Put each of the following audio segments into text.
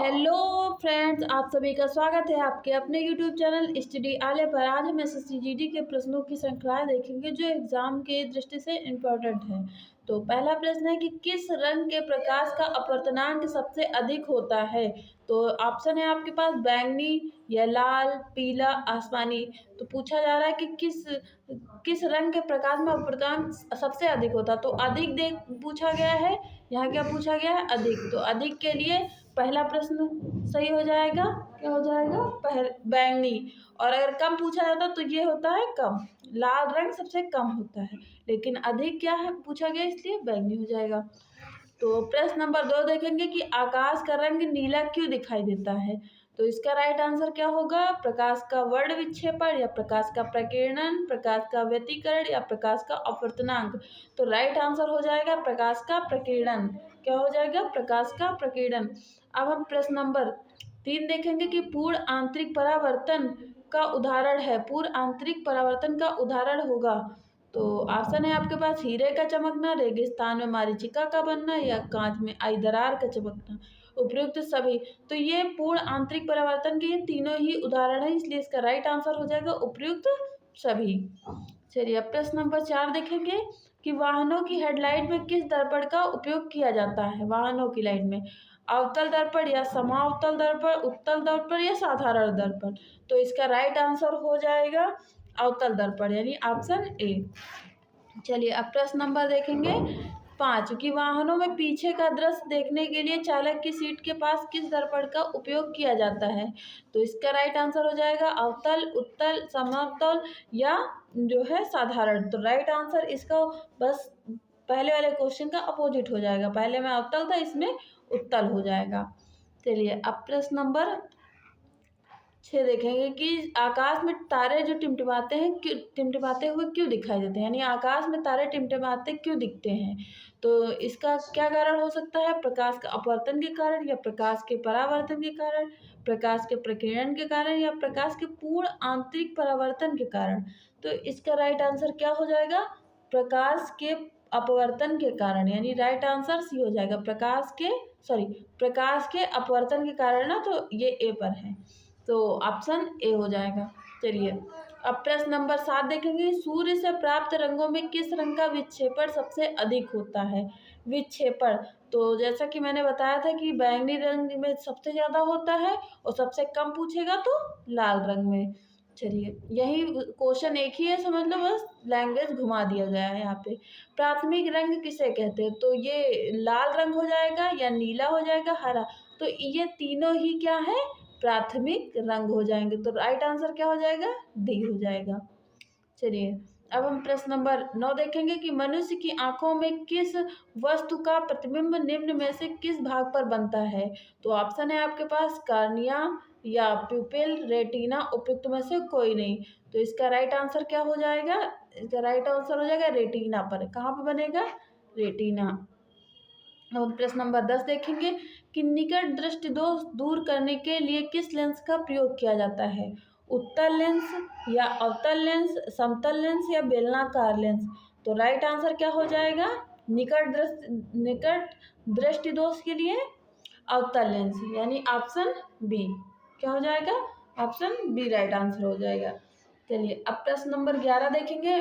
Hello friends, आप सभी का स्वागत है आपके अपने यूट्यूब चैनल स्टडी आले पर। आज हम एसएससी जीडी के प्रश्नों की श्रृंखला देखेंगे जो एग्जाम के दृष्टि से इम्पोर्टेंट है। तो पहला प्रश्न है कि किस रंग के प्रकाश का अपवर्तनांक सबसे अधिक होता है। तो ऑप्शन है आपके पास बैंगनी या लाल, पीला, आसमानी। तो पूछा जा रहा है कि किस रंग के प्रकाश में अपवर्तनांक सबसे अधिक होता है। तो अधिक देख पूछा गया है, यहाँ क्या पूछा गया है, अधिक। तो अधिक के लिए पहला प्रश्न सही हो जाएगा। क्या हो जाएगा? बैंगनी। और अगर कम पूछा जाता तो ये होता है कम। लाल रंग सबसे कम होता है, लेकिन अधिक क्या है पूछा गया, इसलिए बैंगनी हो जाएगा। तो प्रश्न नंबर 2 देखेंगे कि आकाश का रंग नीला क्यों दिखाई देता है। तो इसका राइट आंसर क्या होगा? प्रकाश का वर्ण विक्षेपण या प्रकाश का प्रकीर्णन, प्रकाश का व्यतिकरण या प्रकाश का अपवर्तनांक। तो राइट आंसर हो जाएगा प्रकाश का प्रकीर्णन। क्या हो जाएगा? प्रकाश का प्रकीर्णन। अब हम प्रश्न नंबर 3 देखेंगे कि पूर्ण आंतरिक परावर्तन का उदाहरण है। पूर्ण आंतरिक परावर्तन का उदाहरण होगा। तो ऑप्शन है आपके पास हीरे का चमकना, रेगिस्तान में मरीचिका का बनना या कांच में आई दरार का चमकना। उपयुक्त सभी। तो ये पूर्ण आंतरिक परावर्तन के ये तीनों ही उदाहरण है, इसलिए इसका राइट आंसर हो जाएगा उपयुक्त सभी। चलिए अब प्रश्न नंबर 4 देखेंगे कि वाहनों की हेडलाइट में किस दर्पण का उपयोग किया जाता है। वाहनों की लाइट में अवतल दर्पण या समावतल दर्पण, उत्तल दर्पण या साधारण दर्पण। तो इसका राइट आंसर हो जाएगा अवतल दर्पण, यानी ऑप्शन ए। चलिए अब प्रश्न नंबर देखेंगे 5 कि वाहनों में पीछे का दृश्य देखने के लिए चालक की सीट के पास किस दर्पण का उपयोग किया जाता है। तो इसका राइट आंसर हो जाएगा अवतल, उत्तल, समतल या जो है साधारण। तो राइट आंसर इसका बस पहले वाले क्वेश्चन का अपोजिट हो जाएगा। पहले में अवतल था, इसमें उत्तल हो जाएगा। चलिए अब प्रश्न नंबर 6 देखेंगे कि आकाश में तारे जो टिमटिमाते हैं, क्यों टिमटिमाते हुए क्यों दिखाई देते हैं, यानी आकाश में तारे टिमटिमाते क्यों दिखते हैं। तो इसका क्या कारण हो सकता है? प्रकाश का अपवर्तन के कारण या प्रकाश के परावर्तन के कारण, प्रकाश के प्रकीर्णन के कारण या प्रकाश के पूर्ण आंतरिक परावर्तन के कारण। तो इसका राइट आंसर क्या हो जाएगा? प्रकाश के अपवर्तन के कारण, यानी राइट आंसर सी हो जाएगा। प्रकाश के अपवर्तन के कारण ना, तो ये ए पर है, तो ऑप्शन ए हो जाएगा। चलिए अब प्रश्न नंबर 7 देखेंगे सूर्य से प्राप्त रंगों में किस रंग का विक्षेपण सबसे अधिक होता है। विक्षेपण तो जैसा कि मैंने बताया था कि बैंगनी रंग में सबसे ज़्यादा होता है और सबसे कम पूछेगा तो लाल रंग में। चलिए यही क्वेश्चन एक ही है, समझ लो, बस लैंग्वेज घुमा दिया गया है यहाँ पे। प्राथमिक रंग किसे कहते हैं? तो ये लाल रंग हो जाएगा या नीला हो जाएगा, हरा। तो ये तीनों ही क्या है? प्राथमिक रंग हो जाएंगे। तो राइट आंसर क्या हो जाएगा? डी हो जाएगा। चलिए अब हम प्रश्न नंबर 9 देखेंगे कि मनुष्य की आंखों में किस वस्तु का प्रतिबिंब निम्न में से किस भाग पर बनता है। तो ऑप्शन है आपके पास कार्निया या प्यूपिल, रेटिना, उपयुक्त में से कोई नहीं। तो इसका राइट आंसर क्या हो जाएगा? इसका राइट आंसर हो जाएगा रेटिना पर। कहाँ पर बनेगा? रेटिना। अब प्रश्न नंबर 10 देखेंगे कि निकट दृष्टि दोष दूर करने के लिए किस लेंस का प्रयोग किया जाता है। उत्तल लेंस या अवतल लेंस, समतल लेंस या बेलनाकार लेंस। तो राइट आंसर क्या हो जाएगा? निकट दृष्टि दोष के लिए अवतल लेंस, यानी ऑप्शन बी। क्या हो जाएगा? ऑप्शन बी राइट आंसर हो जाएगा। चलिए अब प्रश्न नंबर 11 देखेंगे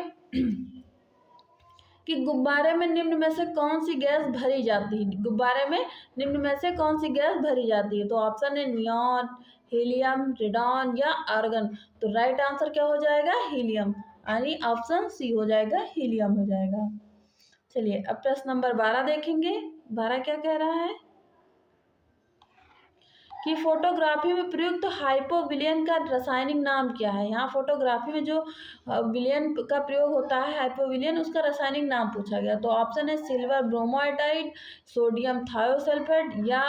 कि गुब्बारे में निम्न में से कौन सी गैस भरी जाती है। गुब्बारे में निम्न में से कौन सी गैस भरी जाती है। तो ऑप्शन है नियॉन, हीलियम, रेडॉन या आर्गन। तो राइट आंसर क्या हो जाएगा? हीलियम, यानी ऑप्शन सी हो जाएगा, हीलियम हो जाएगा। चलिए अब प्रश्न नंबर 12 देखेंगे। 12 क्या कह रहा है कि फोटोग्राफी में प्रयुक्त हाइपोविलियन का रासायनिक नाम क्या है। यहाँ फोटोग्राफी में जो विलियन का प्रयोग होता है हाइपोविलियन, उसका रासायनिक नाम पूछा गया। तो ऑप्शन है सिल्वर ब्रोमाइड, सोडियम थायोसल्फेट या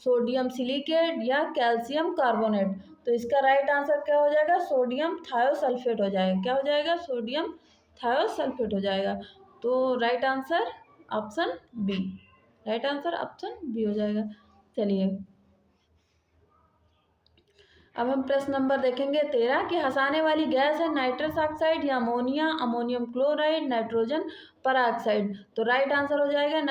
सोडियम सिलिकेट या कैल्शियम कार्बोनेट। तो इसका राइट आंसर क्या हो जाएगा? सोडियम थायोसल्फेट हो जाएगा। क्या हो जाएगा? सोडियम थायोसल्फेट हो जाएगा। तो right answer option B. Right answer option B हो जाएगा। चलिए अब हम प्रश्न नंबर देखेंगे 13 कि हंसाने वाली गैस है नाइट्रस ऑक्साइड या अमोनिया, अमोनियम क्लोराइड, नाइट्रोजन पराऑक्साइड। तो राइट आंसर हो जाएगा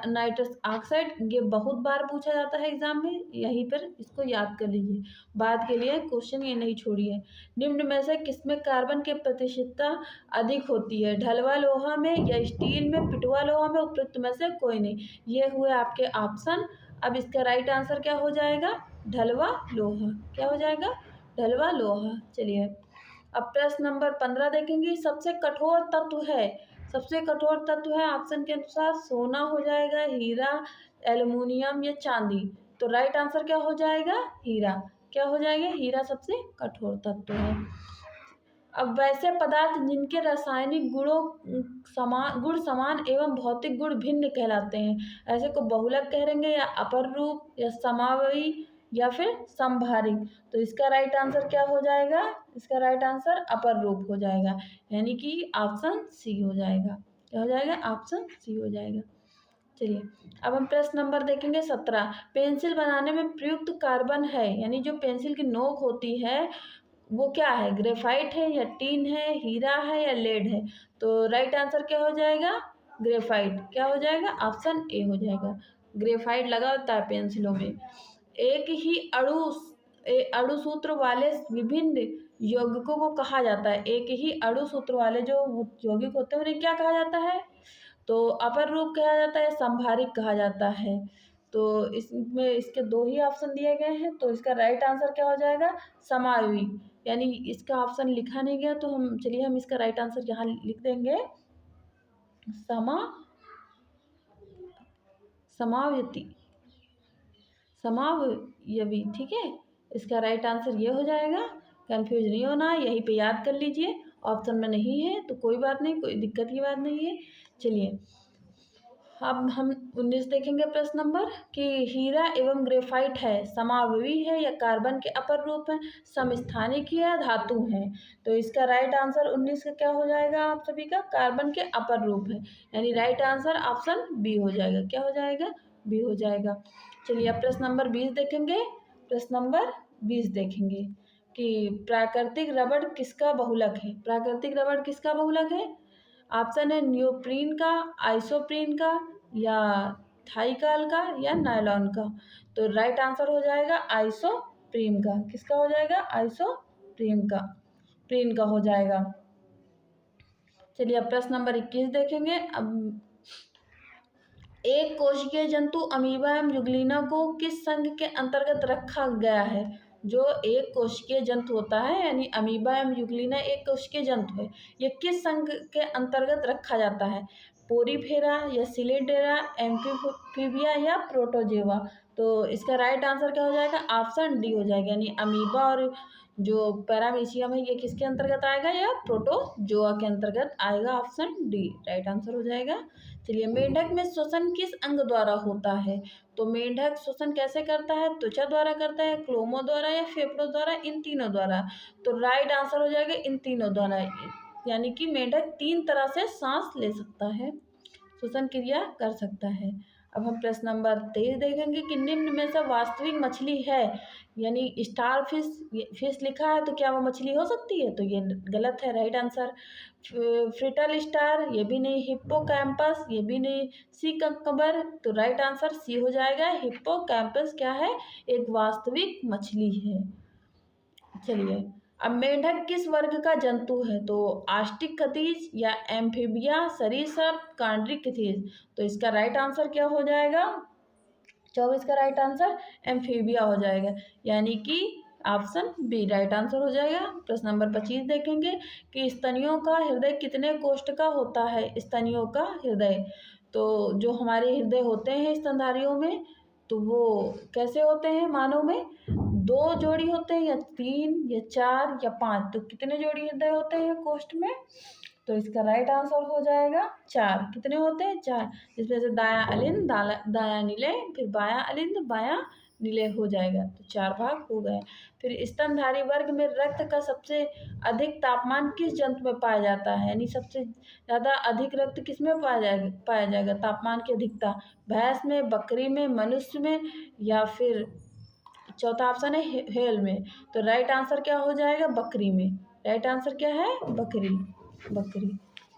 नाइट्रस ऑक्साइड। ये बहुत बार पूछा जाता है एग्जाम में, यहीं पर इसको याद कर लीजिए, बाद के लिए क्वेश्चन ये नहीं छोड़िए। निम्न में से किसमें कार्बन की प्रतिशतता अधिक होती है? ढलवा लोहा में या स्टील में, पिटवा लोहा में, उपयुक्त में से कोई नहीं। ये हुए आपके ऑप्शन। अब इसका राइट आंसर क्या हो जाएगा? ढलवा लोहा। क्या हो जाएगा? ढलवा लोहा। चलिए अब प्रश्न नंबर 15 देखेंगे। सबसे कठोर तत्व है, सबसे कठोर तत्व है ऑप्शन के अनुसार सोना हो जाएगा, हीरा, एल्युमिनियम या चांदी। तो राइट आंसर क्या हो जाएगा? हीरा। क्या हो जाएगा? हीरा सबसे कठोर तत्व है। अब वैसे पदार्थ जिनके रासायनिक गुण समान एवं भौतिक गुण भिन्न कहलाते हैं, ऐसे को बहुलक कहेंगे या अपर रूप या समावयवी या फिर संभारिक। तो इसका राइट आंसर क्या हो जाएगा? इसका राइट आंसर अपर रूप हो जाएगा, यानी कि ऑप्शन सी हो जाएगा। क्या हो जाएगा? ऑप्शन सी हो जाएगा। चलिए अब हम प्रश्न नंबर देखेंगे 17। पेंसिल बनाने में प्रयुक्त कार्बन है, यानी जो पेंसिल की नोक होती है वो क्या है? ग्रेफाइट है या टीन है, हीरा है या लेड है। तो राइट आंसर क्या हो जाएगा? ग्रेफाइट। क्या हो जाएगा? ऑप्शन ए हो जाएगा। ग्रेफाइट लगा होता है पेंसिलों में। एक ही अणु सूत्र वाले विभिन्न यौगिकों को कहा जाता है। एक ही अणु सूत्र वाले जो यौगिक होते हैं उन्हें क्या कहा जाता है? तो अपर रूप कहा जाता है, संभारिक कहा जाता है। तो इसमें इसके दो ही ऑप्शन दिए गए हैं, तो इसका राइट आंसर क्या हो जाएगा? समावयवी। यानी इसका ऑप्शन लिखा नहीं गया, तो हम इसका राइट आंसर यहाँ लिख देंगे समावयवी। समावयवी, ठीक है। इसका राइट आंसर ये हो जाएगा। कंफ्यूज नहीं होना, यहीं पे याद कर लीजिए। ऑप्शन में नहीं है तो कोई बात नहीं, कोई दिक्कत की बात नहीं है। चलिए अब हम 19 देखेंगे प्रश्न नंबर कि हीरा एवं ग्रेफाइट है, समावयवी है या कार्बन के अपर रूप है, समस्थानिक या धातु है। तो इसका राइट आंसर 19 का क्या हो जाएगा आप सभी का? कार्बन के अपर रूप है, यानी राइट आंसर ऑप्शन बी हो जाएगा। क्या हो जाएगा? बी हो जाएगा। चलिए अब प्रश्न नंबर 20 देखेंगे। प्रश्न नंबर 20 देखेंगे कि प्राकृतिक रबड़ किसका बहुलक है? प्राकृतिक रबड़ किसका बहुलक है? ऑप्शन है नियोप्रीन का, आइसोप्रीन का या थाइकाल का या नायलॉन का। तो राइट आंसर हो जाएगा आइसोप्रीन का। किसका हो जाएगा? आइसोप्रीन का, प्रीन का हो जाएगा। चलिए अब प्रश्न नंबर 21 देखेंगे। अब एक कोशिकीय जंतु अमीबा एवं युग्लिना को किस संघ के अंतर्गत रखा गया है? जो एक कोशिकीय जंतु होता है, यानी अमीबा एवं युग्लिना एक कोशिकीय जंतु है, ये किस संघ के अंतर्गत रखा जाता है? पोरीफेरा या सिलेडेरा, एम्फीबिया या प्रोटोजेवा। तो इसका राइट आंसर क्या हो जाएगा? ऑप्शन डी हो जाएगा, यानी अमीबा और जो पैरामीशियम है ये किसके अंतर्गत आएगा? या प्रोटोजोआ के अंतर्गत आएगा। ऑप्शन डी राइट आंसर हो जाएगा। चलिए मेंढक में श्वसन किस अंग द्वारा होता है? तो मेंढक श्वसन कैसे करता है? त्वचा द्वारा करता है, क्लोमों द्वारा या फेफड़ों द्वारा, इन तीनों द्वारा। तो राइट आंसर हो जाएगा इन तीनों द्वारा, यानी कि मेंढक 3 तरह से सांस ले सकता है, श्वसन क्रिया कर सकता है। अब हम प्रश्न नंबर 23 देखेंगे कि निम्न में से वास्तविक मछली है, यानी स्टार फिश लिखा है, तो क्या वो मछली हो सकती है? तो ये गलत है। राइट आंसर फ्रिटल स्टार, ये भी नहीं। हिप्पोकैम्पस, ये भी नहीं। सी कंकबर। तो राइट आंसर सी हो जाएगा। हिप्पोकैम्पस क्या है? एक वास्तविक मछली है। चलिए अब मेंढक किस वर्ग का जंतु है? तो आस्टिक खतीज या एम्फीबिया, सरीसृप, कांड्री खतीज। तो इसका राइट आंसर क्या हो जाएगा? 24 का राइट आंसर एम्फीबिया हो जाएगा, यानी कि ऑप्शन बी राइट आंसर हो जाएगा। प्रश्न नंबर 25 देखेंगे कि स्तनियों का हृदय कितने कोष्ठ का होता है? स्तनियों का हृदय, तो जो हमारे हृदय होते हैं स्तनधारियों में, तो वो कैसे होते हैं मानव में? 2 जोड़ी होते हैं या 3 या 4 या 5। तो कितने जोड़ी हृदय होते हैं कोष्ठ में? तो इसका राइट आंसर हो जाएगा 4। कितने होते हैं? 4। जिसमें से दायां अलिंद, दायां निलय, फिर बायां अलिंद, बायां निलय हो जाएगा। तो 4 भाग हो गए। फिर स्तनधारी वर्ग में रक्त का सबसे अधिक तापमान किस जंतु में पाया जाता है? यानी सबसे ज़्यादा अधिक रक्त किस में पाया जाएगा तापमान की अधिकता? भैंस में, बकरी में, मनुष्य में या फिर चौथा ऑप्शन है हेल में, तो राइट आंसर क्या हो जाएगा? बकरी में। राइट आंसर क्या है? बकरी, बकरी।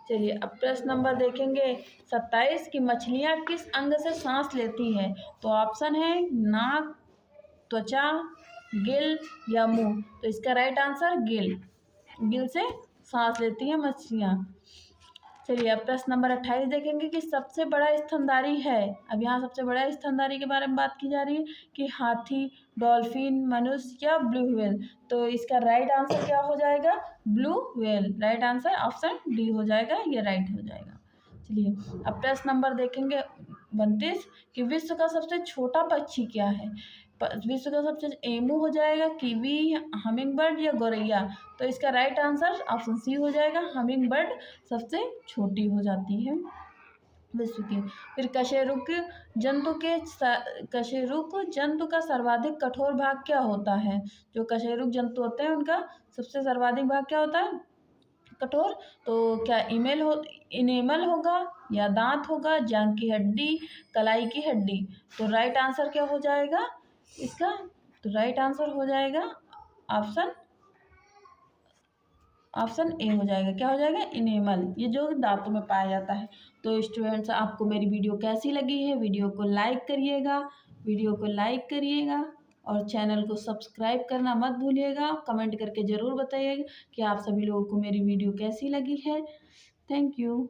चलिए अब प्रश्न नंबर देखेंगे 27 की मछलियाँ किस अंग से सांस लेती हैं? तो ऑप्शन है नाक, त्वचा, गिल या मुंह। तो इसका राइट आंसर गिल, गिल से सांस लेती हैं मछलियाँ। चलिए अब प्रश्न नंबर 28 देखेंगे कि सबसे बड़ा स्तनधारी है। अब यहाँ सबसे बड़ा स्तनधारी के बारे में बात की जा रही है कि हाथी, डॉल्फिन, मनुष्य या ब्लू व्हेल। तो इसका राइट आंसर क्या हो जाएगा? Blue whale. Right answer option D हो जाएगा, ये राइट हो जाएगा। चलिए अब प्रश्न नंबर देखेंगे 29 कि विश्व का सबसे छोटा पक्षी क्या है? विश्व का सबसे एमू हो जाएगा, कीवी, हमिंग बर्ड या गौरैया। तो इसका राइट आंसर ऑप्शन सी हो जाएगा, हमिंग बर्ड सबसे छोटी हो जाती है विश्व की। फिर कशेरुक जंतु का सर्वाधिक कठोर भाग क्या होता है? जो कशेरुक जंतु होते हैं उनका सबसे सर्वाधिक भाग क्या होता है? कठोर। तो क्या इनेमल होगा या दांत होगा, जांग की हड्डी, कलाई की हड्डी। तो राइट आंसर क्या हो जाएगा इसका? तो राइट आंसर हो जाएगा ऑप्शन ऑप्शन ए हो जाएगा। क्या हो जाएगा? इनेमल, ये जो दांतों में पाया जाता है। तो स्टूडेंट्स आपको मेरी वीडियो कैसी लगी है? वीडियो को लाइक करिएगा, वीडियो को लाइक करिएगा और चैनल को सब्सक्राइब करना मत भूलिएगा। कमेंट करके ज़रूर बताइएगा कि आप सभी लोगों को मेरी वीडियो कैसी लगी है। Thank you.